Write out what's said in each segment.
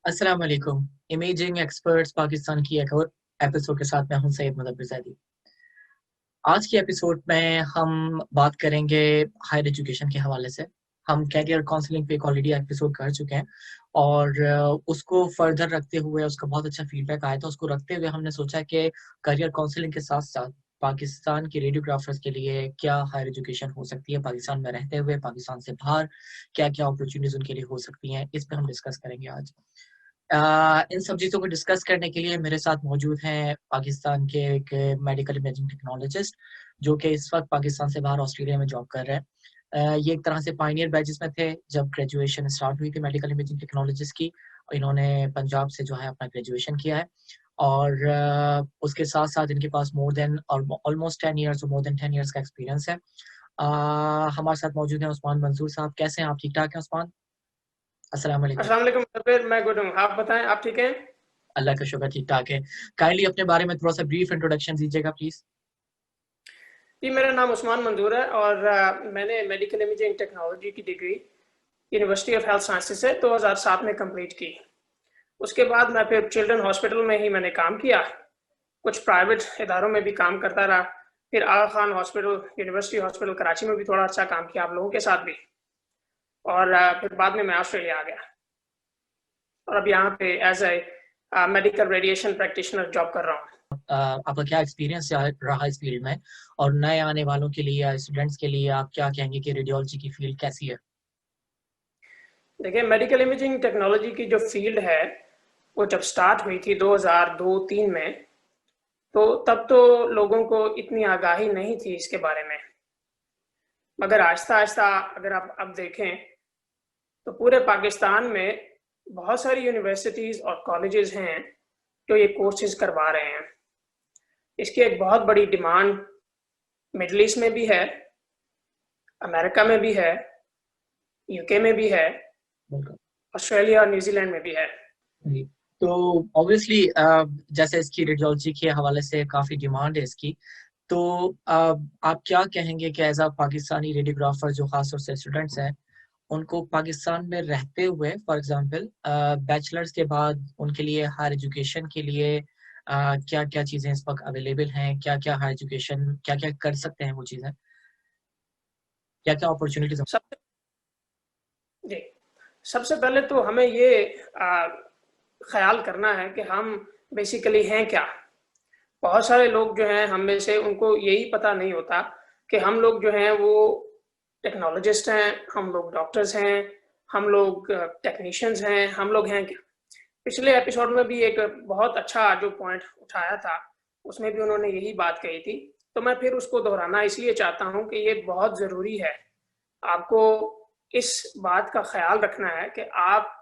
अस्सलाम वालेकुम। Imaging experts Pakistan की एक और एपिसोड के साथ मैं हूं सैयद मुदब्बिर ज़ैदी। आज की एपिसोड में हम बात करेंगे हायर एजुकेशन के हवाले से। हम कैरियर काउंसलिंग पे एक ऑलरेडी एपिसोड कर चुके हैं और उसको फर्दर रखते हुए उसका बहुत अच्छा फीडबैक आया था। उसको रखते हुए हमने सोचा कि करियर काउंसलिंग के साथ-साथ पाकिस्तान के रेडियोग्राफर्स के लिए क्या हायर एजुकेशन हो सकती है, पाकिस्तान में रहते हुए, पाकिस्तान से बाहर क्या-क्या अपॉर्च्युनिटीज़ उनके लिए हो सकती हैं, इस पे हम डिस्कस करेंगे आज। इन सब चीज़ों को डिस्कस करने के लिए मेरे साथ मौजूद हैं पाकिस्तान के एक मेडिकल इमेजिंग टेक्नोलॉजिस्ट, जो कि इस वक़्त पाकिस्तान से बाहर ऑस्ट्रेलिया में जॉब कर रहे हैं। ये एक तरह से पायनियर बैचेज़ में थे जब ग्रेजुएशन स्टार्ट हुई थी मेडिकल इमेजिंग टेक्नोलॉजिस्ट की। इन्होंने पंजाब से जो है अपना ग्रेजुएशन किया है और उसके साथ-साथ इनके पास मोर देन ऑलमोस्ट 10 इयर्स और मोर देन 10 इयर्स का एक्सपीरियंस है। हमारे साथ मौजूद हैं उस्मान मंसूर साहब। कैसे हैं आप? ठीक-ठाक हैं उस्मान? अस्सलाम वालेकुम। अस्सलाम वालेकुम मुदब्बिर, मैं गुड हूँ। आप बताएं, आप ठीक हैं? अल्लाह का शुक्र ठीक-ठाक है। काइंडली अपने बारे में थोड़ा-सा ब्रीफ इंट्रोडक्शन दीजिएगा प्लीज़। जी, मेरा नाम उस्मान मंजूर है और मैंने मेडिकल इमेजिंग टेक्नोलॉजी की degree university of health sciences से 2007 में कंप्लीट की। उसके बाद मैं फिर चिल्ड्रन हॉस्पिटल में ही मैंने काम किया, कुछ प्राइवेट इदारों में भी काम करता रहा। फिर Aga Khan hospital, university hospital Karachi में भी थोड़ा अच्छा काम किया आप लोगों के साथ भी। और फिर बाद में मैं ऑस्ट्रेलिया आ गया और अब यहाँ पे as a medical radiation practitioner job कर रहा हूँ। आपका क्या एक्सपीरियंस रहा इस फील्ड में और नए आने वालों के लिए या स्टूडेंट्स के लिए आप क्या कहेंगे कि रेडियोलॉजी की फील्ड कैसी है? देखिए, मेडिकल इमेजिंग टेक्नोलॉजी की जो फील्ड है, वो जब स्टार्ट हुई थी 2002-3 में, तो तब तो लोगों को इतनी आगाही नहीं थी इसके बारे में। मगर आहिस्ता-आहिस्ता अगर आप अब देखें, तो पूरे पाकिस्तान में बहुत सारी यूनिवर्सिटीज़ और कॉलेजेस हैं, जो ये कोर्सेज़ करवा रहे हैं। इसकी एक बहुत बड़ी डिमांड मिडल ईस्ट में भी है, अमेरिका में भी है, यूके में भी है, बिल्कुल। ऑस्ट्रेलिया और न्यूज़ीलैंड में भी है। जी। तो ऑब्वियसली जैसे इसकी रेडियोलॉजी के हवाले से काफ़ी डिमांड है इसकी, तो आप क्या कहेंगे कि एज़ अ पाकिस्तानी रेडियोग्राफर जो ख़ास तौर से स्टूडेंट्स हैं, उनको पाकिस्तान में रहते हुए फॉर एग्ज़ाम्पल बैचलर्स के बाद उनके लिए हायर एजुकेशन के लिए क्या-क्या चीज़ें इस वक़्त अवेलेबल हैं? क्या-क्या हायर एजुकेशन क्या-क्या कर सकते हैं वो चीज़ें? क्या-क्या अपॉर्च्युनिटीज़ सबसे जी, सबसे पहले तो हमें ये अ, ख़्याल करना है कि हम बेसिकली हैं क्या? बहुत सारे लोग जो हैं हम में से उनको यही पता नहीं होता कि हम लोग जो हैं वो टेक्नोलॉजिस्ट हैं, हम लोग डॉक्टर्स हैं, हम लोग टेक्नीशियंस हैं, हम लोग हैं क्या? पिछले एपिसोड में भी एक बहुत अच्छा जो पॉइंट उठाया था, उसमें भी उन्होंने यही बात कही थी। तो मैं फिर उसको दोहराना इसलिए चाहता हूँ कि ये बहुत ज़रूरी है। आपको इस बात का ख़्याल रखना है कि आप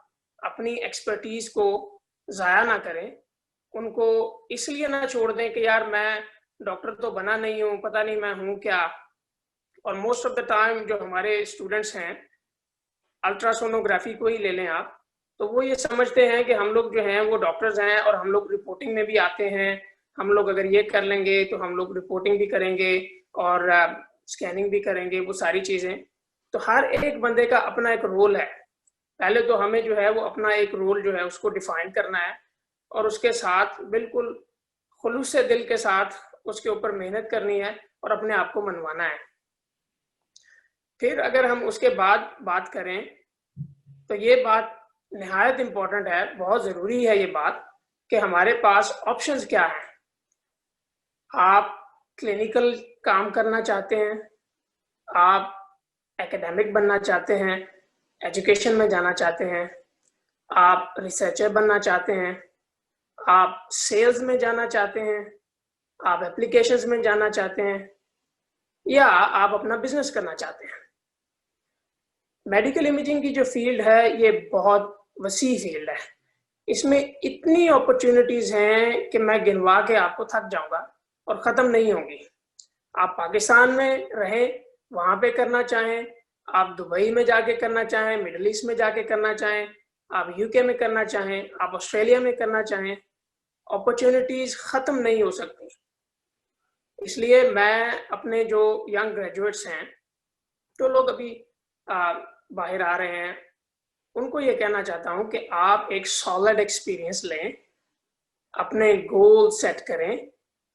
अपनी एक्सपर्टीज़ को ज़ाया ना करें। उनको इसलिए ना छोड़ दें कि यार मैं डॉक्टर तो बना नहीं हूँ, पता नहीं मैं हूँ क्या? और मोस्ट ऑफ द टाइम जो हमारे स्टूडेंट्स हैं, अल्ट्रासोनोग्राफी को ही ले लें आप, तो वो ये समझते हैं कि हम लोग जो हैं वो डॉक्टर्स हैं और हम लोग रिपोर्टिंग में भी आते हैं। हम लोग अगर ये कर लेंगे तो हम लोग रिपोर्टिंग भी करेंगे और स्कैनिंग भी करेंगे, वो सारी चीज़ें। तो हर एक बंदे का अपना एक रोल है। पहले तो हमें जो है वो अपना एक रोल जो है उसको डिफाइन करना है और उसके साथ बिल्कुल खुलूस से दिल के साथ उसके ऊपर मेहनत करनी है और अपने आप को मनवाना है। फिर अगर हम उसके बाद बात करें, तो ये बात निहायत इम्पोर्टेंट है, बहुत ज़रूरी है ये बात कि हमारे पास ऑप्शंस क्या हैं। आप क्लिनिकल काम करना चाहते हैं, आप एकेडमिक बनना चाहते हैं, एजुकेशन में जाना चाहते हैं, आप रिसर्चर बनना चाहते हैं, आप सेल्स में जाना चाहते हैं, आप एप्लीकेशंस में जाना चाहते हैं या आप अपना बिजनेस करना चाहते हैं। मेडिकल इमेजिंग की जो फील्ड है ये बहुत वसी फील्ड है। इसमें इतनी अपॉर्चुनिटीज़ हैं कि मैं गिनवा के आपको थक जाऊँगा और ख़त्म नहीं होंगी। आप पाकिस्तान में रहें, वहाँ पे करना चाहें, आप दुबई में जाके करना चाहें, मिडल ईस्ट में जाके करना चाहें, आप यूके में करना चाहें, आप ऑस्ट्रेलिया में करना चाहें, अपॉर्चुनिटीज़ ख़त्म नहीं हो सकती। इसलिए मैं अपने जो यंग ग्रेजुएट्स हैं, जो लोग अभी बाहर आ रहे हैं, उनको ये कहना चाहता हूँ कि आप एक सॉलिड एक्सपीरियंस लें, अपने गोल सेट करें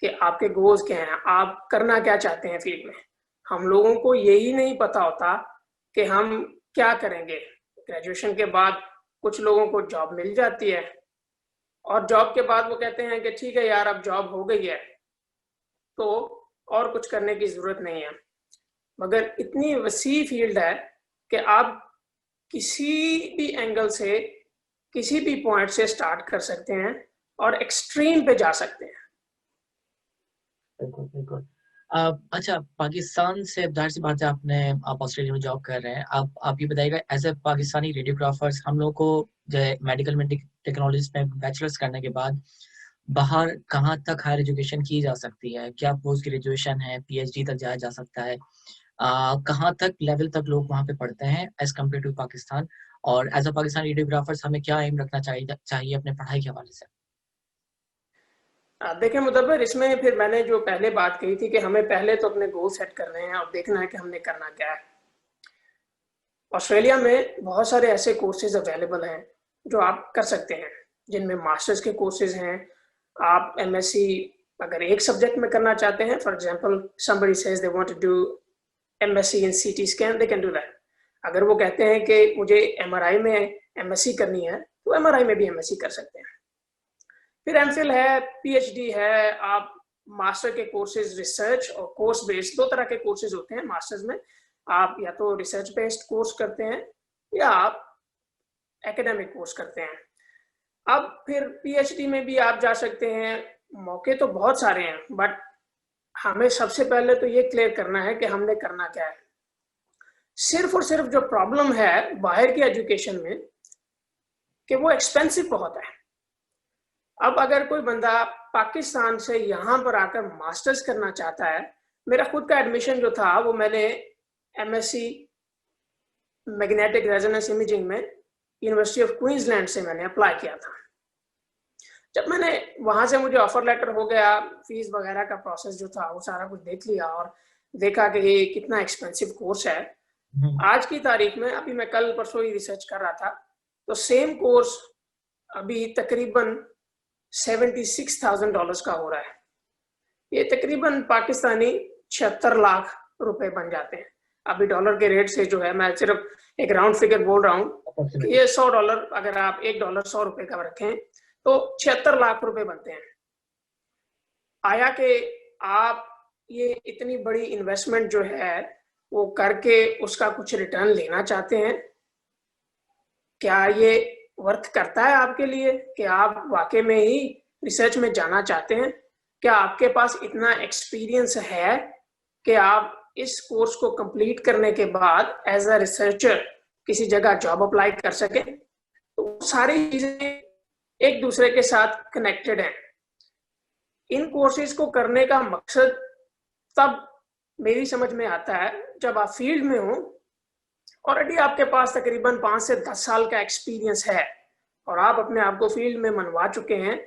कि आपके गोल्स क्या हैं, आप करना क्या चाहते हैं फील्ड में। हम लोगों को यही नहीं पता होता कि हम क्या करेंगे। ग्रेजुएशन के बाद कुछ लोगों को जॉब मिल जाती है और जॉब के बाद वो कहते हैं कि ठीक है यार, अब जॉब हो गई है तो और कुछ करने की ज़रूरत नहीं है। मगर इतनी वसी फील्ड है कि आप किसी भी एंगल से, किसी भी पॉइंट से स्टार्ट कर सकते हैं और एक्सट्रीम पे जा सकते हैं। बिल्कुल बिल्कुल। अच्छा, पाकिस्तान से जाहिर सी बात है, आप ऑस्ट्रेलिया में जॉब कर रहे हैं। आप ये बताइएगा, एज ए पाकिस्तानी रेडियोग्राफर्स हम लोग को जो मेडिकल में टेक्नोलॉजीज में बैचलर्स करने के बाद बाहर कहाँ तक हायर एजुकेशन की जा सकती है? क्या पोस्ट ग्रेजुएशन है, पीएचडी तक जाया जा सकता है? कहाँ तक लेवल तक लोग वहाँ पे पढ़ते हैं एज कम्पेयर टू पाकिस्तान? और एज अ पाकिस्तानी रेडियोग्राफर्स हमें क्या एम रखना चाहिए अपने पढ़ाई के हवाले से? देखिए मुदब्बर, इसमें फिर मैंने जो पहले बात कही थी कि हमें पहले तो अपने गोल सेट करने हैं और देखना है कि हमने करना क्या है। ऑस्ट्रेलिया में बहुत सारे ऐसे कोर्सेज अवेलेबल हैं जो आप कर सकते हैं, जिनमें मास्टर्स के कोर्सेज हैं। आप एमएससी अगर एक सब्जेक्ट में करना चाहते हैं, for example somebody says they want to do MSc in CT scan, they can do that. अगर वो कहते हैं कि मुझे एमआरआई में एमएससी करनी है तो एमआरआई में भी एमएससी कर सकते हैं। फिर एमफिल है, पीएचडी है, आप मास्टर के कोर्सेज, रिसर्च और कोर्स बेस्ड, दो तरह के कोर्सेज होते हैं मास्टर्स में। आप या तो रिसर्च बेस्ड कोर्स करते हैं या आप एकेडमिक कोर्स करते हैं। अब फिर पीएचडी में भी आप जा सकते हैं। मौके तो बहुत सारे हैं, बट हमें सबसे पहले तो ये क्लियर करना है कि हमने करना क्या है। सिर्फ और सिर्फ जो प्रॉब्लम है बाहर की एजुकेशन में कि वो एक्सपेंसिव बहुत है। अब अगर कोई बंदा पाकिस्तान से यहाँ पर आकर मास्टर्स करना चाहता है, मेरा खुद का एडमिशन जो था वो मैंने एमएससी मैग्नेटिक रेजोनेंस इमेजिंग में यूनिवर्सिटी ऑफ क्वींसलैंड से मैंने अप्लाई किया था। जब मैंने वहां से, मुझे ऑफर लेटर हो गया, फीस वगैरह का प्रोसेस जो था वो सारा कुछ देख लिया और देखा कि ये कितना एक्सपेंसिव कोर्स है। आज की तारीख में, अभी मैं कल परसों ही रिसर्च कर रहा था, तो सेम कोर्स अभी तकरीबन $76,000 का हो रहा है। ये तकरीबन पाकिस्तानी 76 लाख रुपए बन जाते हैं। अभी डॉलर के रेट से जो है, मैं सिर्फ एक राउंड फिगर बोल रहा हूँ कि ये $100, अगर आप $1 $100 का रखें तो 76 लाख रुपए बनते हैं। आया कि आप ये इतनी बड़ी इन्वेस्टमेंट जो है वो करके उसका कुछ रिटर्न लेना चाहते हैं? क्या ये वर्थ करता है आपके लिए कि आप वाकई में ही रिसर्च में जाना चाहते हैं? क्या आपके पास इतना एक्सपीरियंस है कि आप इस कोर्स को कंप्लीट करने के बाद एज अ रिसर्चर किसी जगह जॉब अप्लाई कर सकें? तो सारी चीजें एक दूसरे के साथ कनेक्टेड हैं। इन कोर्सेज को करने का मकसद तब मेरी समझ में आता है जब आप फील्ड में हो, ऑलरेडी आपके पास तकरीबन 5 से 10 साल का एक्सपीरियंस है और आप अपने आप को फील्ड में मनवा चुके हैं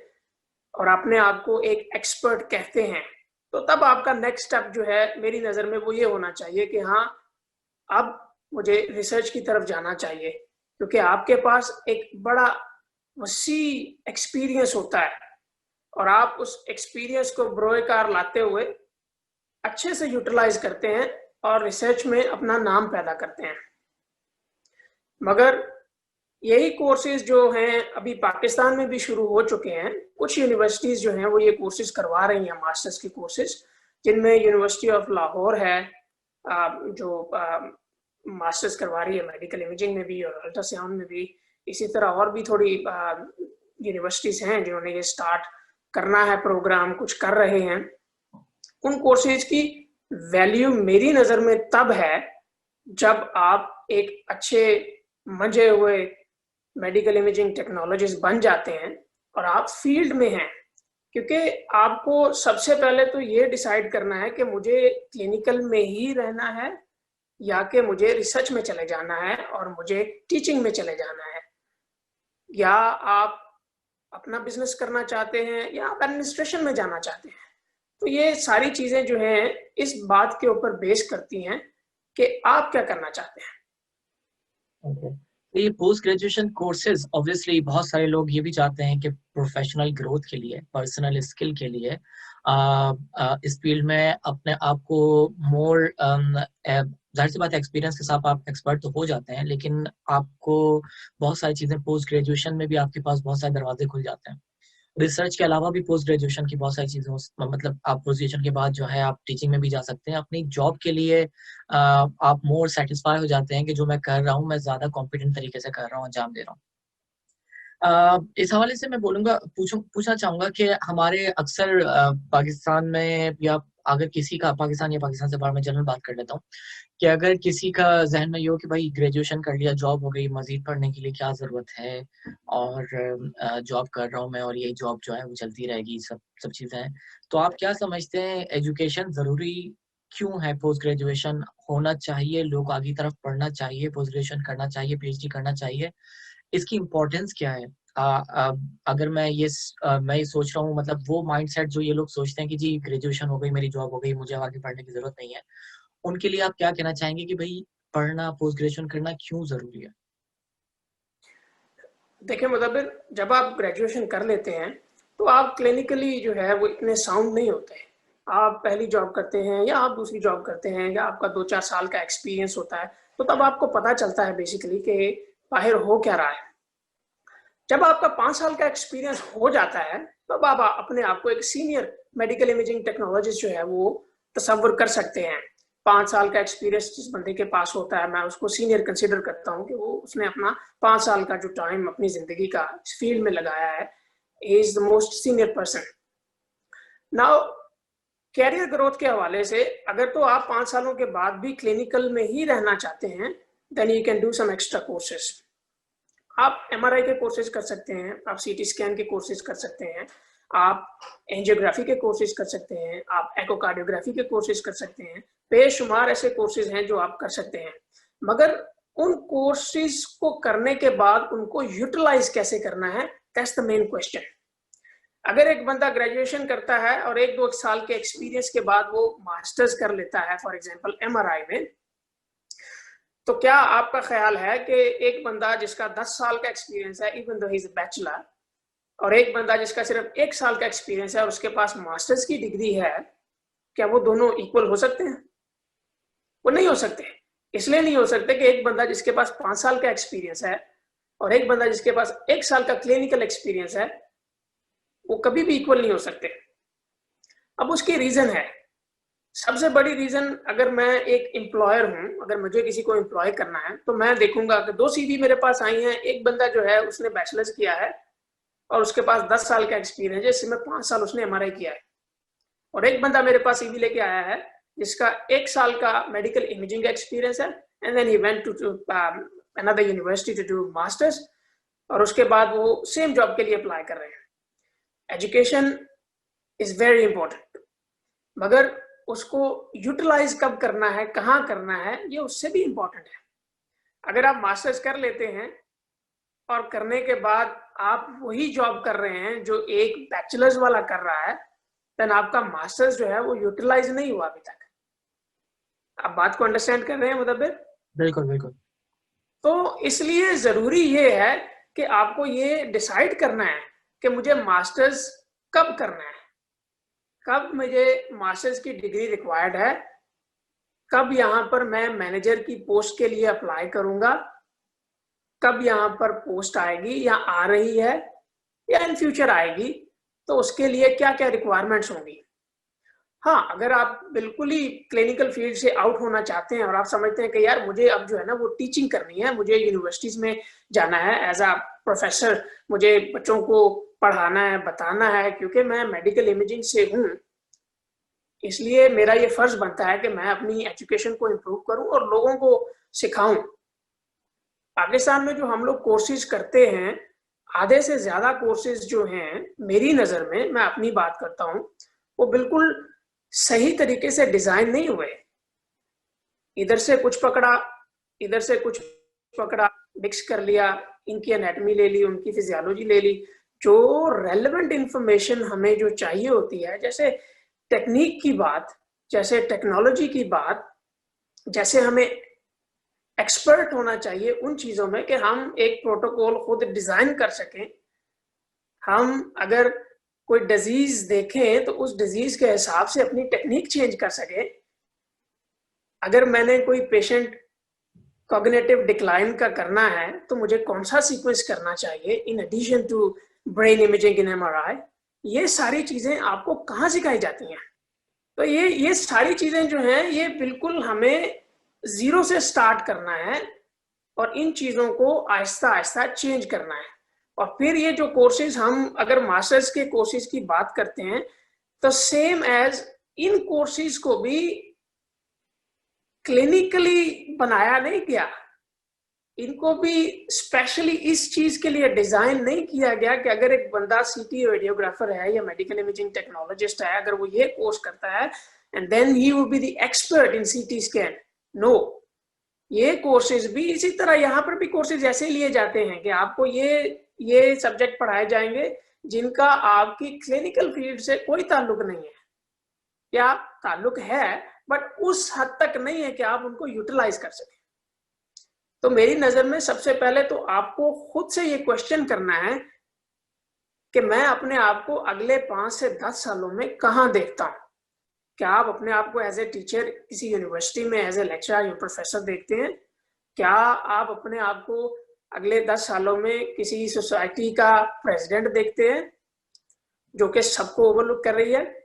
और अपने आप को एक एक्सपर्ट कहते हैं, तो तब आपका नेक्स्ट स्टेप जो है मेरी नज़र में वो ये होना चाहिए कि हाँ, अब मुझे रिसर्च की तरफ जाना चाहिए, क्योंकि आपके पास एक बड़ा वसी एक्सपीरियंस होता है और आप उस एक्सपीरियंस को बरोएकार लाते हुए अच्छे से यूटिलाइज करते हैं और रिसर्च में अपना नाम पैदा करते हैं। मगर यही कोर्सेज जो हैं अभी पाकिस्तान में भी शुरू हो चुके हैं। कुछ यूनिवर्सिटीज़ जो हैं वो ये कोर्सेज करवा रही हैं, मास्टर्स के कोर्सेज, जिनमें यूनिवर्सिटी ऑफ लाहौर है जो मास्टर्स करवा रही है मेडिकल इमेजिंग में भी और अल्ट्रासाउंड में भी। इसी तरह और भी थोड़ी यूनिवर्सिटीज़ हैं जिन्होंने ये स्टार्ट करना है प्रोग्राम, कुछ कर रहे हैं। उन कोर्सेज की वैल्यू मेरी नज़र में तब है जब आप एक अच्छे मंझे हुए मेडिकल इमेजिंग टेक्नोलॉजिस्ट बन जाते हैं और आप फील्ड में हैं, क्योंकि आपको सबसे पहले तो ये डिसाइड करना है कि मुझे क्लिनिकल में ही रहना है या कि मुझे रिसर्च में चले जाना है और मुझे टीचिंग में चले जाना है, या आप अपना बिजनेस करना चाहते हैं या आप एडमिनिस्ट्रेशन में जाना चाहते हैं। तो ये सारी चीज़ें जो हैं इस बात के ऊपर बेस करती हैं कि आप क्या करना चाहते हैं। ओके, ये पोस्ट ग्रेजुएशन कोर्सेज ऑब्वियसली बहुत सारे लोग ये भी चाहते हैं कि प्रोफेशनल ग्रोथ के लिए, पर्सनल स्किल के लिए इस फील्ड में अपने आप को मोर, जाहिर सी बात है एक्सपीरियंस के साथ आप एक्सपर्ट तो हो जाते हैं, लेकिन आपको बहुत सारी चीजें पोस्ट ग्रेजुएशन में भी आपके पास बहुत सारे दरवाजे खुल जाते हैं। रिसर्च के अलावा भी पोस्ट ग्रेजुएशन की बहुत सारी चीजें मतलब आप पोस्ट ग्रेजुएशन के बाद जो है आप टीचिंग में भी जा सकते हैं। अपनी जॉब के लिए आप मोर सेटिस्फाई हो जाते हैं कि जो मैं कर रहा हूँ मैं ज्यादा कॉम्पिटेंट तरीके से कर रहा हूँ, अंजाम दे रहा हूँ। इस हवाले से मैं बोलूंगा, पूछना चाहूंगा कि हमारे अक्सर पाकिस्तान में, या अगर किसी का पाकिस्तान या पाकिस्तान से बाहर, में जनरल बात कर लेता हूँ कि अगर किसी का जहन में ये हो कि भाई ग्रेजुएशन कर लिया, जॉब हो गई, मजीद पढ़ने के लिए क्या जरूरत है, और जॉब कर रहा हूँ मैं और ये जॉब जो है वो चलती रहेगी, सब सब चीजें हैं, तो आप क्या समझते हैं एजुकेशन जरूरी क्यों है? पोस्ट ग्रेजुएशन होना चाहिए, लोग आगे तरफ पढ़ना चाहिए, पोस्ट ग्रेजुएशन करना चाहिए, पीएचडी करना चाहिए, इसकी इम्पोर्टेंस क्या है? अगर मैं ये सोच रहा हूँ, मतलब वो माइंडसेट जो ये लोग सोचते हैं कि जी ग्रेजुएशन हो गई, मेरी जॉब हो गई, मुझे आगे पढ़ने की जरूरत नहीं है, उनके लिए आप क्या कहना चाहेंगे कि भाई पढ़ना, पोस्ट ग्रेजुएशन करना क्यों जरूरी है? देखिए मुदब्बिर, जब आप ग्रेजुएशन कर लेते हैं तो आप क्लिनिकली जो है वो इतने साउंड नहीं होते। आप पहली जॉब करते हैं या आप दूसरी जॉब करते हैं या आपका 2-4 साल का एक्सपीरियंस होता है, तो तब आपको पता चलता है बेसिकली कि बाहर हो क्या रहा है। जब आपका 5 साल का एक्सपीरियंस हो जाता है, तब आप अपने आप को एक सीनियर मेडिकल इमेजिंग टेक्नोलॉजिस्ट जो है वो तसव्वुर कर सकते हैं। 5 साल का एक्सपीरियंस जिस बंदे के पास होता है, मैं उसको सीनियर कंसीडर करता हूँ कि वो उसने अपना 5 साल का जो टाइम अपनी जिंदगी का इस फील्ड में लगाया है, he is the most senior person. Now career growth के हवाले से, अगर तो आप 5 सालों के बाद भी क्लिनिकल में ही रहना चाहते हैं, then you can do some extra courses. आप एमआरआई के कोर्सेज कर सकते हैं, आप सीटी स्कैन के कोर्सेज कर सकते हैं, आप एंजियोग्राफी के कोर्सेज कर सकते हैं, आप एकोकार्डियोग्राफी के कोर्सेज कर सकते हैं। बेशुमार ऐसे कोर्सेज हैं जो आप कर सकते हैं, मगर उन कोर्सेज को करने के बाद उनको यूटिलाइज कैसे करना है, दैट्स द मेन क्वेश्चन। अगर एक बंदा ग्रेजुएशन करता है और 1-2 साल के एक्सपीरियंस के बाद वो मास्टर्स कर लेता है फॉर एग्जांपल एमआरआई में, तो क्या आपका ख्याल है कि एक बंदा जिसका 10 साल का एक्सपीरियंस है, even though he is a bachelor, और एक बंदा जिसका सिर्फ 1 साल का एक्सपीरियंस है और उसके पास मास्टर्स की डिग्री है, क्या वो दोनों इक्वल हो सकते हैं? वो नहीं हो सकते। इसलिए नहीं हो सकते कि एक बंदा जिसके पास 5 साल का एक्सपीरियंस है और एक बंदा जिसके पास 1 साल का क्लिनिकल एक्सपीरियंस है, वो कभी भी इक्वल नहीं हो सकते। अब उसकी रीजन है, सबसे बड़ी रीजन, अगर मैं एक एम्प्लॉयर हूं, अगर मुझे किसी को एम्प्लॉय करना है, तो मैं देखूंगा कि 2 सीवी मेरे पास आई हैं। एक बंदा जो है उसने बैचलर्स किया है और उसके पास 10 साल का एक्सपीरियंस है, जिसमें 5 साल उसने एमआरआई किया है, और एक बंदा मेरे पास सीवी लेके आया है जिसका 1 साल का मेडिकल इमेजिंग एक्सपीरियंस है, and then he went to another university to do masters, और उसके बाद वो सेम जॉब के लिए अप्लाई कर रहे हैं। एजुकेशन इज वेरी इंपॉर्टेंट, मगर उसको यूटिलाइज कब करना है, कहाँ करना है, ये उससे भी इंपॉर्टेंट है। अगर आप मास्टर्स कर लेते हैं और करने के बाद आप वही जॉब कर रहे हैं जो एक बैचलर्स वाला कर रहा है, देन आपका मास्टर्स जो है वो यूटिलाइज नहीं हुआ अभी तक। आप बात को अंडरस्टैंड कर रहे हैं मुदब्बिर? बिल्कुल बिल्कुल। तो इसलिए जरूरी ये है कि आपको ये डिसाइड करना है कि मुझे मास्टर्स कब करना है, कब मुझे मास्टर्स की डिग्री रिक्वायर्ड है, कब यहाँ पर मैं मैनेजर की पोस्ट के लिए अप्लाई करूंगा, कब यहाँ पर पोस्ट आएगी या आ रही है या इन फ्यूचर आएगी, तो उसके लिए क्या क्या रिक्वायरमेंट्स होंगी। हाँ, अगर आप बिल्कुल ही क्लिनिकल फील्ड से आउट होना चाहते हैं और आप समझते हैं कि यार मुझे अब जो है ना वो टीचिंग करनी है, मुझे यूनिवर्सिटीज में जाना है एज अ प्रोफेसर, मुझे बच्चों को पढ़ाना है, बताना है, क्योंकि मैं मेडिकल इमेजिंग से हूँ, इसलिए मेरा ये फर्ज बनता है कि मैं अपनी एजुकेशन को इम्प्रूव करूं और लोगों को सिखाऊं। पाकिस्तान में जो हम लोग कोर्सेज करते हैं, आधे से ज्यादा कोर्सेज जो हैं मेरी नजर में, मैं अपनी बात करता हूं, वो बिल्कुल सही तरीके से डिजाइन नहीं हुए। इधर से कुछ पकड़ा, इधर से कुछ पकड़ा, मिक्स कर लिया, इनकी एनाटॉमी ले ली, उनकी फिजियोलॉजी ले ली। जो रेलेवेंट इंफॉर्मेशन हमें जो चाहिए होती है, जैसे टेक्निक की बात, जैसे टेक्नोलॉजी की बात, जैसे हमें एक्सपर्ट होना चाहिए उन चीजों में कि हम एक प्रोटोकॉल खुद डिजाइन कर सकें। हम अगर कोई डिजीज देखें तो उस डिजीज के हिसाब से अपनी टेक्निक चेंज कर सके। अगर मैंने कोई पेशेंट कॉग्निटिव डिक्लाइन का करना है तो मुझे कौन सा सीक्वेंस करना चाहिए in addition to brain imaging in MRI. ये सारी चीजें आपको कहाँ सिखाई जाती हैं? तो ये सारी चीजें जो हैं ये बिल्कुल हमें जीरो से स्टार्ट करना है और इन चीजों को आहिस्ता आहिस्ता चेंज करना है। और फिर ये जो कोर्सेज, हम अगर मास्टर्स के कोर्सेज की बात करते हैं तो सेम एज इन कोर्सेज को भी क्लिनिकली बनाया नहीं गया, इनको भी स्पेशली इस चीज के लिए डिजाइन नहीं किया गया कि अगर एक बंदा सीटी रेडियोग्राफर है या मेडिकल इमेजिंग टेक्नोलॉजिस्ट है, अगर वो ये कोर्स करता है and then he will be the expert in CT scan. No, ये कोर्सेज भी इसी तरह, यहाँ पर भी कोर्सेज ऐसे लिए जाते हैं कि आपको ये सब्जेक्ट पढ़ाए जाएंगे जिनका आपकी क्लिनिकल फील्ड से कोई ताल्लुक नहीं है, या ताल्लुक है बट उस हद तक नहीं है कि आप उनको यूटिलाइज कर सकें। तो मेरी नजर में सबसे पहले तो आपको खुद से ये क्वेश्चन करना है कि मैं अपने आप को अगले 5 से 10 सालों में कहाँ देखता हूँ। क्या आप अपने आप को एज ए टीचर किसी यूनिवर्सिटी में एज ए लेक्चरर या प्रोफेसर देखते हैं? क्या आप अपने आप को अगले 10 सालों में किसी सोसाइटी का प्रेसिडेंट देखते हैं जो कि सबको ओवरलुक कर रही है?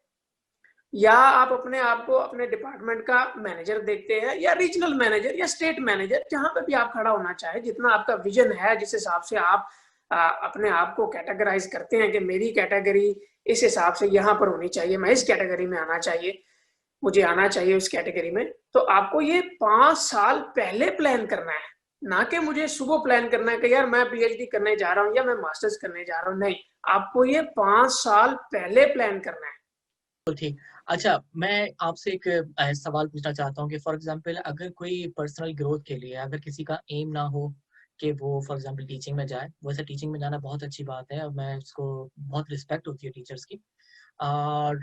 या आप अपने आप को अपने डिपार्टमेंट का मैनेजर देखते हैं, या रीजनल मैनेजर या स्टेट मैनेजर, जहां पर भी आप खड़ा होना चाहे, जितना आपका विजन है, जिस हिसाब से आप अपने आप को कैटेगराइज करते हैं कि मेरी कैटेगरी इस हिसाब से यहाँ पर होनी चाहिए, मैं इस कैटेगरी में आना चाहिए, मुझे आना चाहिए उस कैटेगरी में। तो आपको ये 5 साल पहले प्लान करना है, ना कि मुझे सुबह प्लान करना है कि यार मैं पीएचडी करने जा रहा हूँ या मैं मास्टर्स करने जा रहा हूँ। नहीं, आपको ये 5 साल पहले प्लान करना है। तो ठीक। अच्छा, मैं आपसे एक सवाल पूछना चाहता हूँ कि फॉर एग्जांपल अगर कोई पर्सनल ग्रोथ के लिए अगर किसी का एम ना हो कि वो फॉर एग्जांपल टीचिंग में जाए, वैसे टीचिंग में जाना बहुत अच्छी बात है और मैं उसको बहुत रिस्पेक्ट होती है टीचर्स की, और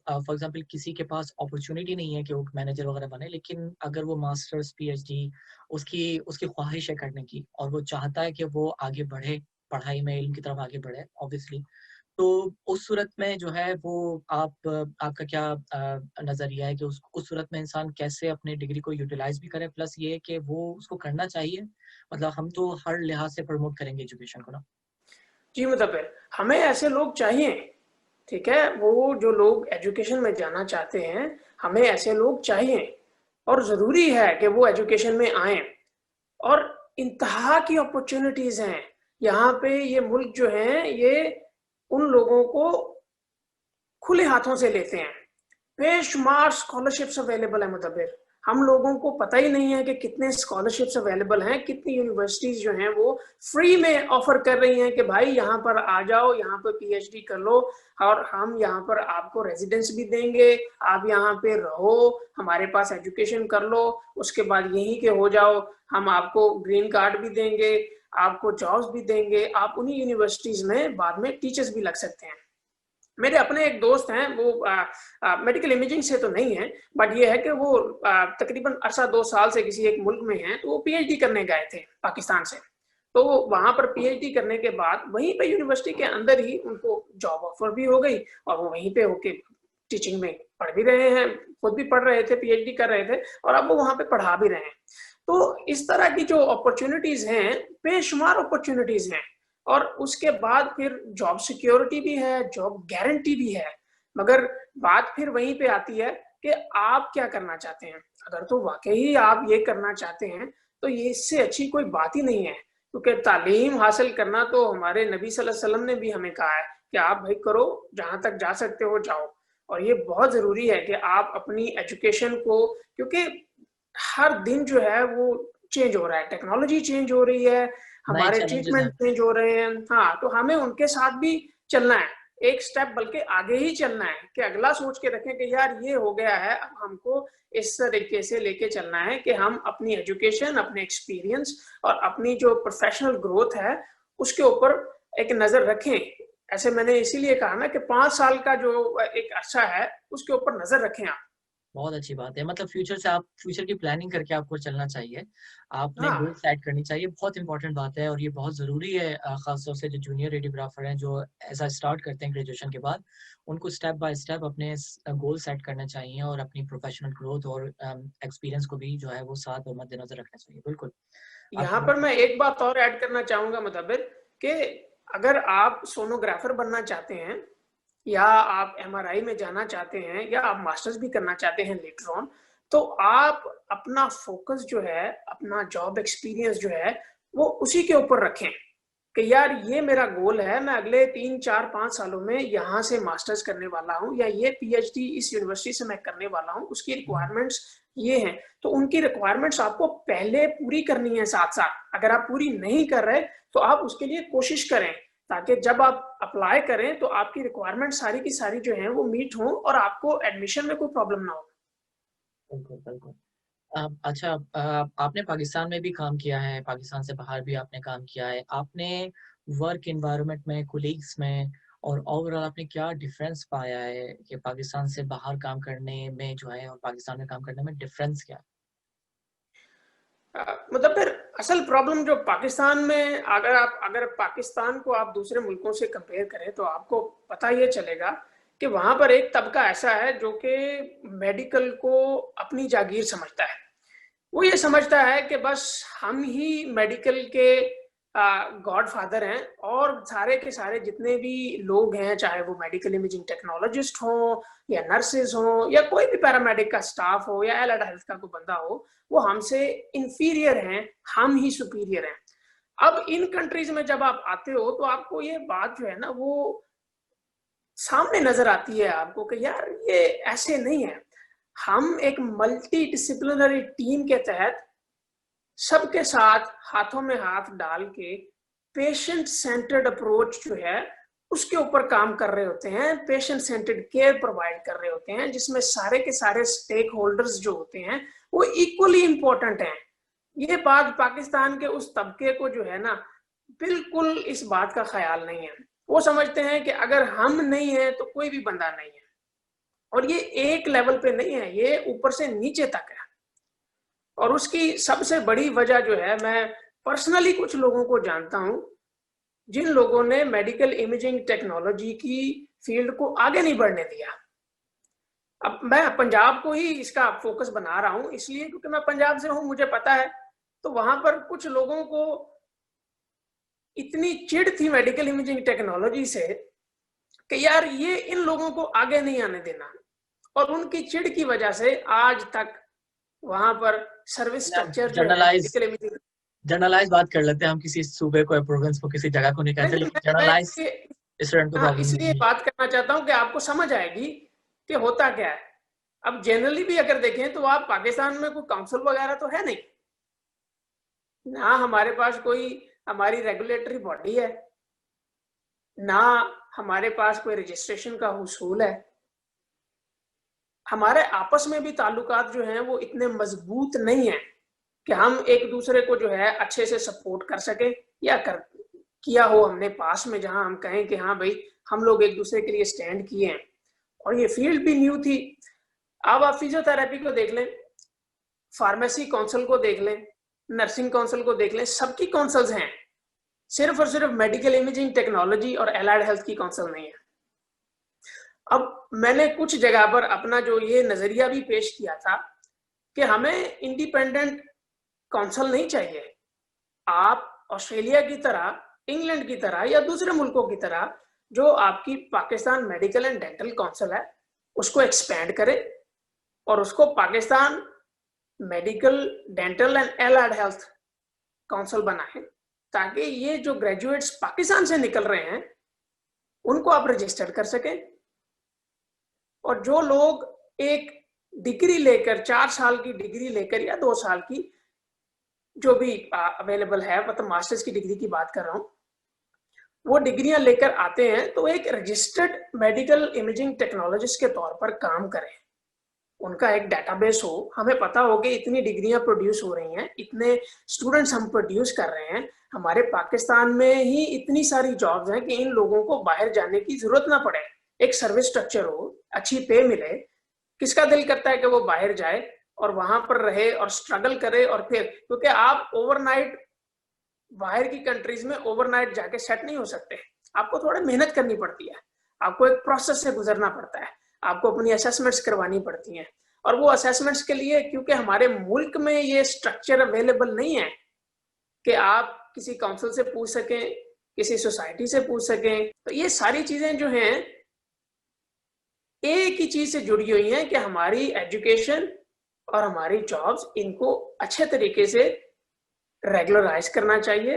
फॉर एग्जांपल किसी के पास अपॉर्चुनिटी नहीं है कि वो मैनेजर वगैरह बने, लेकिन अगर वो मास्टर्स पीएचडी उसकी उसकी ख्वाहिश है करने की और वो चाहता है कि वो आगे बढ़े, पढ़ाई में इल्म की तरफ आगे बढ़े ऑब्वियसली, तो उस सूरत में जो है वो आपका क्या नज़रिया है कि उस सूरत में इंसान कैसे अपने डिग्री को यूटिलाइज भी करे, प्लस ये कि वो उसको करना चाहिए? मतलब हम तो हर लिहाज से प्रमोट करेंगे एजुकेशन को ना। जी, मतलब हमें ऐसे लोग चाहिए, ठीक है, वो जो लोग एजुकेशन में जाना चाहते हैं, हमें ऐसे लोग चाहिए और जरूरी है कि वो एजुकेशन में आए। और इंतहा की अपॉर्चुनिटीज हैं यहाँ पे। ये मुल्क जो है ये उन लोगों को खुले हाथों से लेते हैं। बेशुमार स्कॉलरशिप्स अवेलेबल है मुदब्बिर, हम लोगों को पता ही नहीं है कि कितने स्कॉलरशिप्स अवेलेबल हैं, कितनी यूनिवर्सिटीज जो हैं वो फ्री में ऑफर कर रही हैं कि भाई यहाँ पर आ जाओ, यहाँ पर पीएचडी कर लो और हम यहाँ पर आपको रेजिडेंस भी देंगे, आप यहाँ पे रहो, हमारे पास एजुकेशन कर लो, उसके बाद यहीं के हो जाओ, हम आपको ग्रीन कार्ड भी देंगे, आपको जॉब्स भी देंगे, आप उन्हीं यूनिवर्सिटीज में बाद में टीचर्स भी लग सकते हैं। मेरे अपने एक दोस्त हैं, वो मेडिकल इमेजिंग से तो नहीं है, बट ये है कि वो तकरीबन 2 साल से किसी एक मुल्क में हैं, तो वो पीएचडी करने गए थे पाकिस्तान से। तो वहां पर पीएचडी करने के बाद वहीं पे यूनिवर्सिटी के अंदर ही उनको जॉब ऑफर भी हो गई और वो वहीं पे होके टीचिंग में पढ़ भी रहे हैं, खुद भी पढ़ रहे थे, पीएचडी कर रहे थे और अब वो वहां पे पढ़ा भी रहे हैं। तो इस तरह की जो अपॉर्चुनिटीज हैं, बेशुमार अपॉर्चुनिटीज हैं। और उसके बाद फिर जॉब सिक्योरिटी भी है, जॉब गारंटी भी है, मगर बात फिर वहीं पे आती है कि आप क्या करना चाहते हैं। अगर तो वाकई आप ये करना चाहते हैं तो ये इससे अच्छी कोई बात ही नहीं है, क्योंकि तालीम हासिल करना तो हमारे नबी सल्लल्लाहु अलैहि वसल्लम ने भी हमें कहा है कि आप भाई करो, जहां तक जा सकते हो जाओ। और ये बहुत जरूरी है कि आप अपनी एजुकेशन को, क्योंकि हर दिन जो है वो चेंज हो रहा है, टेक्नोलॉजी चेंज हो रही है, नए हमारे चैलेंजेस ट्रीटमेंट हैं। चेंज हो रहे हैं। हाँ, तो हमें उनके साथ भी चलना है, एक स्टेप बल्कि आगे ही चलना है कि अगला सोच के रखें कि यार ये हो गया है, अब हमको इस तरीके से लेके चलना है कि हम अपनी एजुकेशन, अपने एक्सपीरियंस और अपनी जो प्रोफेशनल ग्रोथ है उसके ऊपर एक नजर रखें। ऐसे मैंने इसीलिए कहा ना कि 5 साल का जो एक अरसा है उसके ऊपर नजर रखें आप। बहुत अच्छी बात है। मतलब फ्यूचर की प्लानिंग करके आपको चलना चाहिए। आपने गोल हाँ, सेट करनी चाहिए, बहुत इंपॉर्टेंट बात है और ये बहुत ज़रूरी है ख़ास तौर से जो जूनियर रेडियोग्राफर हैं, जो ऐसा स्टार्ट करते हैं ग्रेजुएशन के बाद, उनको स्टेप बाय स्टेप अपने गोल सेट करने चाहिए और अपनी प्रोफेशनल ग्रोथ और एक्सपीरियंस को भी जो है वो साथ और मद्देनज़र रखना चाहिए। बिल्कुल, आपकी यहाँ बात पर मैं एक बात और ऐड करना चाहूँगा मुदब्बिर, कि अगर आप सोनोग्राफर बनना चाहते हैं या आप एमआरआई में जाना चाहते हैं या आप मास्टर्स भी करना चाहते हैं लेटर ऑन, तो आप अपना फोकस जो है, अपना जॉब एक्सपीरियंस जो है, वो उसी के ऊपर रखें कि यार ये मेरा गोल है, मैं अगले 3, 4, 5 सालों में यहाँ से मास्टर्स करने वाला हूँ या ये पीएचडी इस यूनिवर्सिटी से मैं करने वाला हूँ, उसकी रिक्वायरमेंट्स ये हैं। तो उनकी रिक्वायरमेंट्स आपको पहले पूरी करनी है साथ-साथ। अगर आप पूरी नहीं कर रहे, तो आप उसके लिए कोशिश करें, ताकि जब आप अप्लाई करें, तो आपकी रिक्वायरमेंट सारी की सारी जो हैं, वो मीट हों और आपको एडमिशन में कोई प्रॉब्लम ना हो। बिल्कुल, बिल्कुल। अच्छा, आपने पाकिस्तान में भी काम किया है, पाकिस्तान से बाहर भी आपने काम किया है। आपने वर्क एनवायरनमेंट में, कोलीग्स में और ओवरऑल आपने क्या डिफरेंस पाया है कि पाकिस्तान से बाहर काम करने में जो है और पाकिस्तान में काम करने में डिफरेंस क्या है? मतलब फिर असल प्रॉब्लम जो पाकिस्तान में, अगर पाकिस्तान को आप दूसरे मुल्कों से कंपेयर करें, तो आपको पता ये चलेगा कि वहां पर एक तबका ऐसा है जो कि मेडिकल को अपनी जागीर समझता है। वो ये समझता है कि बस हम ही मेडिकल के गॉड फादर हैं, और सारे के सारे जितने भी लोग हैं, चाहे वो मेडिकल इमेजिंग टेक्नोलॉजिस्ट हो या नर्सेज हो या कोई भी पैरामेडिक का स्टाफ हो या एलाइड हेल्थ का कोई बंदा हो, वो हमसे इंफीरियर हैं, हम ही सुपीरियर हैं। अब इन कंट्रीज में जब आप आते हो, तो आपको ये बात जो है ना, वो सामने नजर आती है आपको कि यार ये ऐसे नहीं है। हम एक मल्टी डिसिप्लिनरी टीम के तहत सबके साथ हाथों में हाथ डाल के पेशेंट सेंटर्ड अप्रोच जो है, उसके ऊपर काम कर रहे होते हैं, पेशेंट सेंटर्ड केयर प्रोवाइड कर रहे होते हैं, जिसमें सारे के सारे स्टेक होल्डर्स जो होते हैं, वो इक्वली इंपॉर्टेंट हैं। ये बात पाकिस्तान के उस तबके को जो है ना, बिल्कुल इस बात का ख्याल नहीं है। वो समझते हैं कि अगर हम नहीं है तो कोई भी बंदा नहीं है, और ये एक लेवल पे नहीं है, ये ऊपर से नीचे तक है। और उसकी सबसे बड़ी वजह जो है, मैं पर्सनली कुछ लोगों को जानता हूं, जिन लोगों ने मेडिकल इमेजिंग टेक्नोलॉजी की फील्ड को आगे नहीं बढ़ने दिया। अब मैं पंजाब को ही इसका फोकस बना रहा हूं, इसलिए क्योंकि मैं पंजाब से हूं, मुझे पता है। तो वहां पर कुछ लोगों को इतनी चिढ़ थी मेडिकल इमेजिंग टेक्नोलॉजी से कि यार ये इन लोगों को आगे नहीं आने देना, और उनकी चिढ़ की वजह से आज तक वहां पर सर्विस स्ट्रक्चर जो है जनरलाइज मेडिकल इमेजिंग। जनरलाइज बात कर लेते हैं, हम किसी सूबे को, प्रोविंस को, किसी जगह को नहीं नहीं कहते, नहीं, लेकिन मैं जनरलाइज इसलिए, स्टूडेंट को हाँ, प्रॉब्लम इसलिए नहीं है। बात करना चाहता हूँ कि आपको समझ आएगी कि होता क्या है। अब जनरली भी अगर देखें, तो आप पाकिस्तान में कोई काउंसिल वगैरह तो है नहीं ना, हमारे पास कोई हमारी रेगुलेटरी बॉडी है ना, हमारे पास कोई रजिस्ट्रेशन का उसूल है। हमारे आपस में भी ताल्लुकात जो हैं, वो इतने मजबूत नहीं है कि हम एक दूसरे को जो है अच्छे से सपोर्ट कर सके, या कर किया हो हमने पास में, जहां हम कहें कि हाँ भाई, हम लोग एक दूसरे के लिए स्टैंड किए हैं। और ये फील्ड भी न्यू थी। अब आप फिजियोथेरेपी को देख लें, फार्मेसी काउंसिल को देख लें, नर्सिंग काउंसिल को देख लें, सबकी काउंसिल्स हैं। सिर्फ और सिर्फ मेडिकल इमेजिंग टेक्नोलॉजी और एलाइड हेल्थ की काउंसिल नहीं है। अब मैंने कुछ जगह पर अपना जो ये नजरिया भी पेश किया था कि हमें इंडिपेंडेंट काउंसिल नहीं चाहिए। आप ऑस्ट्रेलिया की तरह, इंग्लैंड की तरह या दूसरे मुल्कों की तरह, जो आपकी Pakistan medical and dental council है, उसको एक्सपैंड करें और उसको Pakistan medical dental and allied health council बनाएं, ताकि ये जो ग्रेजुएट्स पाकिस्तान से निकल रहे हैं, उनको आप रजिस्टर कर सकें। और जो लोग एक डिग्री लेकर, 4 साल की डिग्री लेकर या 2 साल की, जो भी अवेलेबल है, मतलब मास्टर्स की डिग्री की बात कर रहा हूं, वो डिग्रियां लेकर आते हैं, तो एक रजिस्टर्ड मेडिकल इमेजिंग टेक्नोलॉजिस्ट के तौर पर काम करें। उनका एक डेटाबेस हो, हमें पता हो कि इतनी डिग्रियां प्रोड्यूस हो रही हैं, इतने स्टूडेंट्स हम प्रोड्यूस कर रहे हैं, हमारे पाकिस्तान में ही इतनी सारी जॉब्स हैं कि इन लोगों को बाहर जाने की जरूरत ना पड़े। एक सर्विस स्ट्रक्चर हो, अच्छी पे मिले, किसका दिल करता है कि वो बाहर जाए और वहां पर रहे और स्ट्रगल करे, और फिर क्योंकि आप ओवरनाइट बाहर की कंट्रीज में ओवरनाइट जाके सेट नहीं हो सकते, आपको थोड़ा मेहनत करनी पड़ती है, आपको एक प्रोसेस से गुजरना पड़ता है, आपको अपनी असेसमेंट्स करवानी पड़ती हैं, और वो असेसमेंट्स के लिए क्योंकि हमारे मुल्क में ये स्ट्रक्चर अवेलेबल नहीं है कि आप किसी काउंसिल से पूछ सकें, किसी सोसाइटी से पूछ सकें, तो ये सारी चीजें जो हैं एक ही चीज से जुड़ी हुई हैं कि हमारी एजुकेशन और हमारी जॉब्स, इनको अच्छे तरीके से रेगुलराइज करना चाहिए,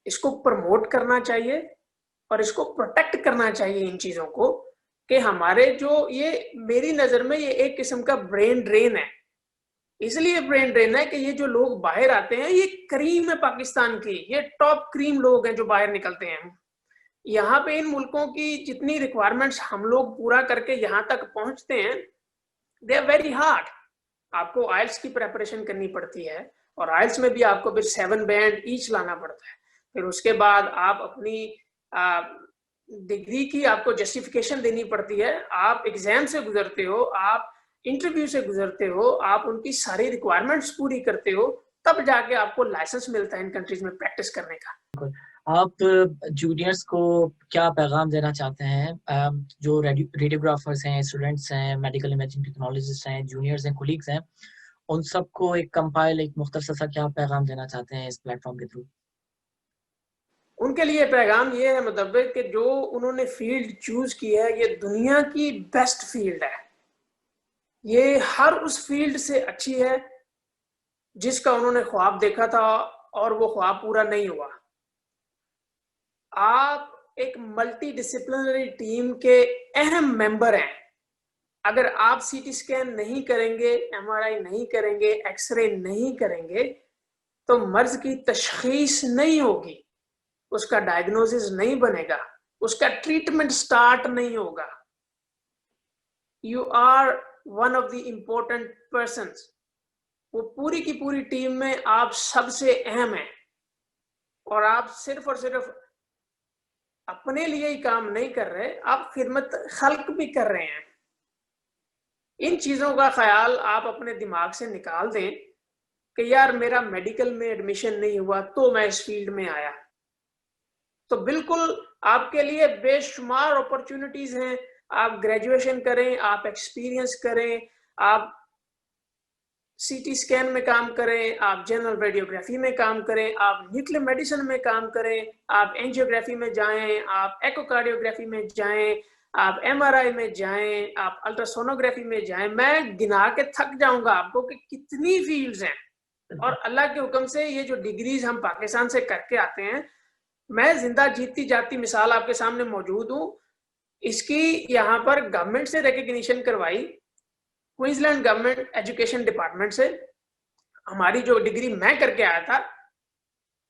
इसको प्रमोट करना चाहिए और इसको प्रोटेक्ट करना चाहिए इन चीजों को, कि हमारे जो ये मेरी नजर में ये एक किस्म का ब्रेन ड्रेन है। इसलिए ब्रेन ड्रेन है कि ये जो लोग बाहर आते हैं ये क्रीम है पाकिस्तान की, ये टॉप क्रीम लोग हैं जो बाहर निकलते हैं। यहाँ पे इन मुल्कों की जितनी रिक्वायरमेंट्स हम लोग पूरा करके यहाँ तक पहुंचते हैं, दे आर वेरी हार्ड। आपको आइल्स की प्रेपरेशन करनी पड़ती है और आइल्स में भी आपको फिर 7 बैंड ईच लाना पड़ता है, फिर उसके बाद आप अपनी डिग्री की आपको जस्टिफिकेशन देनी पड़ती है, आप एग्जाम से गुजरते हो, आप इंटरव्यू से गुजरते हो, आप उनकी सारी रिक्वायरमेंट्स पूरी करते हो, तब जाके आपको लाइसेंस मिलता है इन कंट्रीज में प्रैक्टिस करने का। आप जूनियर्स को क्या पैगाम देना चाहते हैं, जो रेडियोग्राफर्स हैं, स्टूडेंट्स हैं, मेडिकल इमेजिंग टेक्नोलॉजिस्ट हैं, जूनियर्स हैं, कोलीग्स हैं, उन सबको एक कंपाइल, एक मुख्तसर सा क्या पैगाम देना चाहते हैं इस प्लेटफॉर्म के थ्रू? उनके लिए पैगाम ये है मतलब कि जो उन्होंने फील्ड चूज की है, ये दुनिया की बेस्ट फील्ड है, ये हर उस फील्ड से अच्छी है जिसका उन्होंने ख्वाब देखा था और वो ख्वाब पूरा नहीं हुआ। आप एक मल्टी डिसिप्लिनरी टीम के अहम मेंबर हैं। अगर आप सीटी स्कैन नहीं करेंगे, एमआरआई नहीं करेंगे, एक्सरे नहीं करेंगे, तो मर्ज की तशखीस नहीं होगी, उसका डायग्नोसिस नहीं बनेगा, उसका ट्रीटमेंट स्टार्ट नहीं होगा। You are one of the important persons. वो पूरी की पूरी टीम में आप सबसे अहम हैं और आप सिर्फ और सिर्फ अपने लिए ही काम नहीं कर रहे, आप खिदमत खल्क भी कर रहे हैं। इन चीजों का ख्याल आप अपने दिमाग से निकाल दें कि यार मेरा मेडिकल में एडमिशन नहीं हुआ तो मैं इस फील्ड में आया, तो बिल्कुल आपके लिए बेशुमार अपॉर्चुनिटीज हैं। आप ग्रेजुएशन करें, आप एक्सपीरियंस करें, आप सीटी स्कैन में काम करें, आप जनरल रेडियोग्राफी में काम करें, आप न्यूक्लियर मेडिसिन में काम करें, आप एंजियोग्राफी में जाएं, आप एकोकार्डियोग्राफी में जाएं, आप एमआरआई में जाएं, आप अल्ट्रासोनोग्राफी में जाएं। मैं गिना के थक जाऊंगा आपको कि कितनी फील्ड्स हैं, और अल्लाह के हुक्म से ये जो डिग्रीज हम पाकिस्तान से करके आते हैं, मैं जिंदा जीती जाती मिसाल आपके सामने मौजूद हूँ। इसकी यहाँ पर गवर्नमेंट से रिकग्निशन करवाई, क्वींसलैंड गवर्नमेंट एजुकेशन डिपार्टमेंट से। हमारी जो डिग्री मैं करके आया था,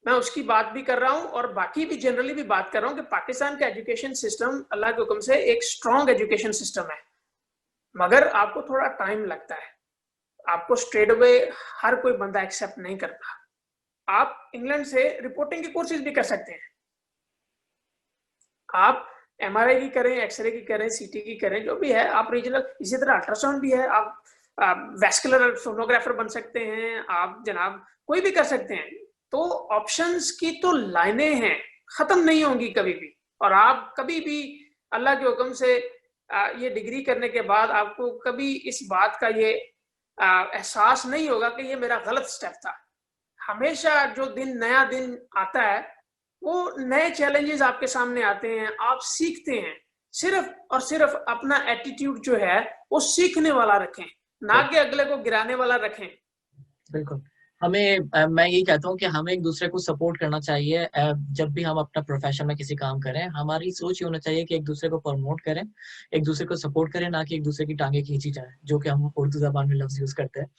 मैं उसकी बात भी कर रहा हूं और बाकी भी जनरली भी बात कर रहा हूं कि पाकिस्तान का एजुकेशन सिस्टम अल्लाह के हुक्म से एक स्ट्रॉन्ग एजुकेशन सिस्टम है, मगर आपको थोड़ा टाइम लगता है, आपको स्ट्रेट अवे हर कोई बंदा एक्सेप्ट नहीं करता। आप इंग्लैंड से रिपोर्टिंग के कोर्सेज भी कर सकते हैं, आप एमआरआई की करें, एक्सरे की करें, सीटी की करें, जो भी है आप रीजनल, इसी तरह अल्ट्रासाउंड भी है, आप वैस्कुलर सोनोग्राफर बन सकते हैं, आप जनाब कोई भी कर सकते हैं। तो ऑप्शंस की तो लाइनें हैं, खत्म नहीं होंगी कभी भी। और आप कभी भी अल्लाह के हुक्म से ये डिग्री करने के बाद आपको कभी इस बात का ये एहसास नहीं होगा कि ये मेरा गलत स्टेप था। हमेशा जो दिन नया दिन आता है, वो नए चैलेंजेस आपके सामने आते हैं, आप सीखते हैं। सिर्फ और सिर्फ अपना एटीट्यूड जो है वो सीखने वाला रखें, ना कि अगले को गिराने वाला रखें। बिल्कुल, हमें मैं यही कहता हूँ कि हमें एक दूसरे को सपोर्ट करना चाहिए। जब भी हम अपना प्रोफेशन में किसी काम करें, हमारी सोच ये होना चाहिए कि एक दूसरे को प्रमोट करें, एक दूसरे को सपोर्ट करें, ना कि एक दूसरे की टांगे खींची जाए, जो कि हम उर्दू जबान में लफ्ज यूज करते हैं।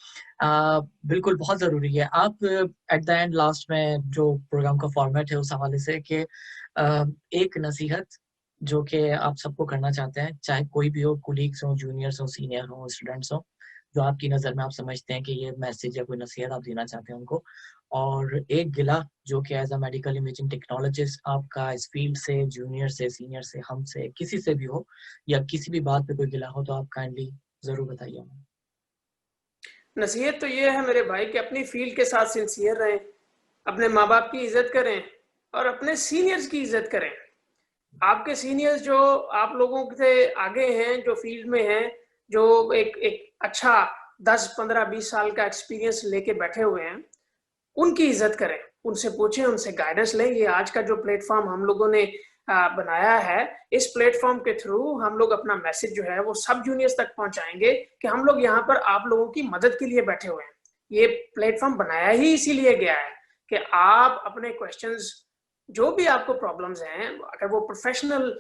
बिल्कुल बहुत जरूरी है। आप एट द एंड लास्ट में जो प्रोग्राम का फॉर्मेट है उस हवाले से कि एक नसीहत जो कि आप सबको करना चाहते हैं, चाहे कोई भी हो, कोलीग्स हो, जूनियर्स हो, सीनियर हो, स्टूडेंट्स हो, जो आपकी नज़र में आप समझते हैं कि ये मैसेज या कोई नसीहत आप देना चाहते हैं उनको, और एक गिला जो कि as a medical imaging technologist आपका इस फील्ड से, जूनियर से, सीनियर से, हमसे, किसी से भी हो, या किसी भी बात पे कोई गिला हो, तो आप काइंडली ज़रूर बताइए हमें। नसीहत तो ये है मेरे भाई कि अपनी फ़ील्ड के साथ सिंसियर रहें, अपने माँ-बाप की इज़्ज़त करें और अपने सीनियर्स की इज़्ज़त करें। आपके सीनियर्स जो आप लोगों से आगे हैं, जो फ़ील्ड में हैं, जो एक एक अच्छा 10, 15, 20 साल का एक्सपीरियंस लेके बैठे हुए हैं, उनकी इज़्ज़त करें, उनसे पूछें, उनसे गाइडेंस लें। ये आज का जो प्लेटफ़ॉर्म हम लोगों ने बनाया है, इस प्लेटफ़ॉर्म के थ्रू हम लोग अपना मैसेज जो है वो सब जूनियर्स तक पहुँचाएँगे कि हम लोग यहाँ पर आप लोगों की मदद के लिए बैठे हुए हैं। ये प्लेटफ़ॉर्म बनाया ही इसीलिए गया है कि आप अपने क्वेश्चंस जो भी आपको प्रॉब्लम्स हैं, अगर वो प्रोफ़ेशनल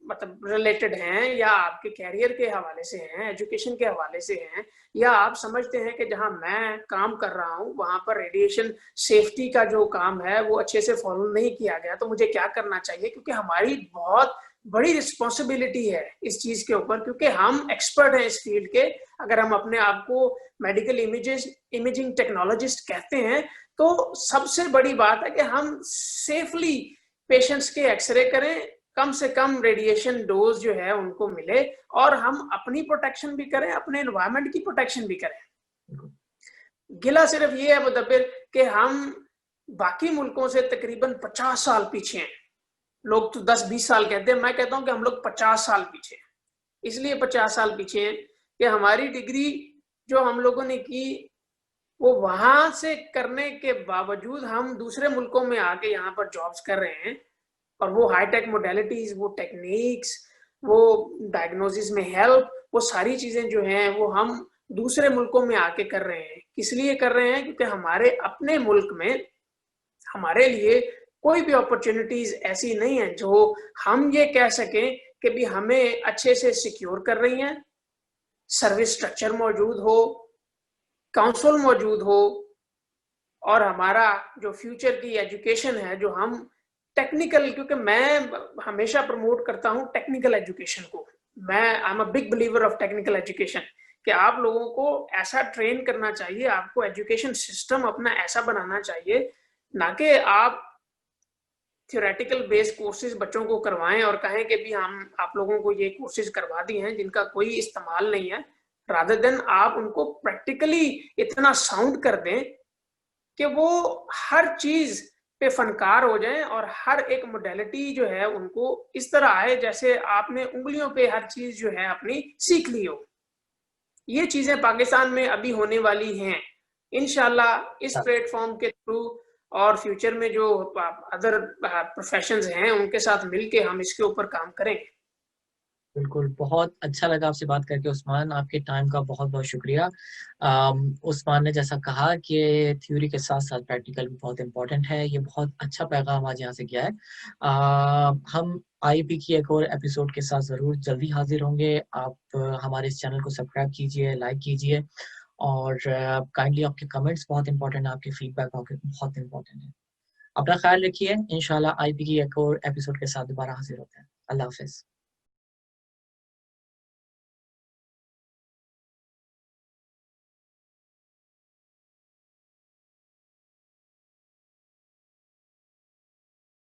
मतलब रिलेटेड हैं या आपके करियर के हवाले से हैं, एजुकेशन के हवाले से हैं, या आप समझते हैं कि जहाँ मैं काम कर रहा हूँ, वहाँ पर रेडिएशन सेफ्टी का जो काम है, वो अच्छे से फ़ॉलो नहीं किया गया, तो मुझे क्या करना चाहिए? क्योंकि हमारी बहुत बड़ी रिस्पॉन्सिबिलिटी है इस चीज़ के ऊपर, क्योंकि हम एक्सपर्ट हैं इस फ़ील्ड के। अगर हम अपने आप को मेडिकल इमेजिंग टेक्नोलॉजिस्ट कहते हैं, तो सबसे बड़ी बात है कि हम सेफली पेशेंट्स के एक्स-रे करें, कम से कम रेडिएशन डोज़ जो है उनको मिले और हम अपनी प्रोटेक्शन भी करें, अपने एनवायरनमेंट की प्रोटेक्शन भी करें। गिला सिर्फ ये है मुदब्बिर कि हम बाकी मुल्कों से तकरीबन 50 साल पीछे हैं। लोग तो 10-20 साल कहते हैं, मैं कहता हूँ कि हम लोग 50 साल पीछे हैं। इसलिए 50 साल पीछे हैं कि हमारी डिग्री जो हम लोगों ने की, वो वहाँ से करने के बावजूद हम दूसरे मुल्कों में आके यहाँ पर जॉब्स कर रहे हैं और वो हाई-टेक मोडालिटीज़, वो टेक्निक्स, वो डायग्नोसिस में हेल्प, वो सारी चीज़ें जो हैं, वो हम दूसरे मुल्कों में आके कर रहे हैं। किस लिए कर रहे हैं? क्योंकि हमारे अपने मुल्क में हमारे लिए कोई भी अपॉर्च्युनिटीज़ ऐसी नहीं है, जो हम ये कह सकें कि भी हमें अच्छे से सिक्योर कर रही हैं, सर्विस स्ट्रक्चर मौजूद हो, काउंसिल मौजूद हो और हमारा जो फ्यूचर की एजुकेशन है, जो हम टेक्निकल, क्योंकि मैं हमेशा प्रमोट करता हूँ टेक्निकल एजुकेशन को। मैं I am a big believer of technical education कि आप लोगों को ऐसा ट्रेन करना चाहिए, आपको एजुकेशन सिस्टम अपना ऐसा बनाना चाहिए, ना कि आप थ्योरेटिकल बेस्ड कोर्सेज बच्चों को करवाएं और कहें कि भी हम आप लोगों को ये कोर्सेज करवा दिए हैं जिनका कोई इस्तेमाल नहीं है। रादर देन आप उनको प्रैक्टिकली इतना साउंड कर दें कि वो हर चीज पे फनकार हो जाएं और हर एक मोडेलिटी जो है उनको इस तरह आए जैसे आपने उंगलियों पे हर चीज जो है अपनी सीख ली हो। ये चीजें पाकिस्तान में अभी होने वाली हैं। इंशाल्लाह इस प्लेटफॉर्म के थ्रू और फ्यूचर में जो अदर प्रोफेशंस हैं उनके साथ मिलके हम इसके ऊपर काम करेंगे। बिल्कुल, बहुत अच्छा लगा आपसे बात करके उस्मान, आपके टाइम का बहुत-बहुत शुक्रिया। उस्मान ने जैसा कहा कि थ्योरी के साथ-साथ प्रैक्टिकल भी बहुत इम्पोर्टेंट है, ये बहुत अच्छा पैगाम आज यहाँ से गया है। हम आईपी की एक और एपिसोड के साथ ज़रूर जल्दी हाज़िर होंगे। आप हमारे इस चैनल को सब्सक्राइब कीजिए, लाइक कीजिए और काइंडली आपके कमेंट्स बहुत इम्पोर्टेंट है, आपके फीडबैक बहुत इम्पोर्टेंट है। अपना ख़्याल रखिए, इंशाल्लाह आईपी की एक और एपिसोड के साथ दोबारा हाज़िर होते हैं। अल्लाह हाफ़िज़।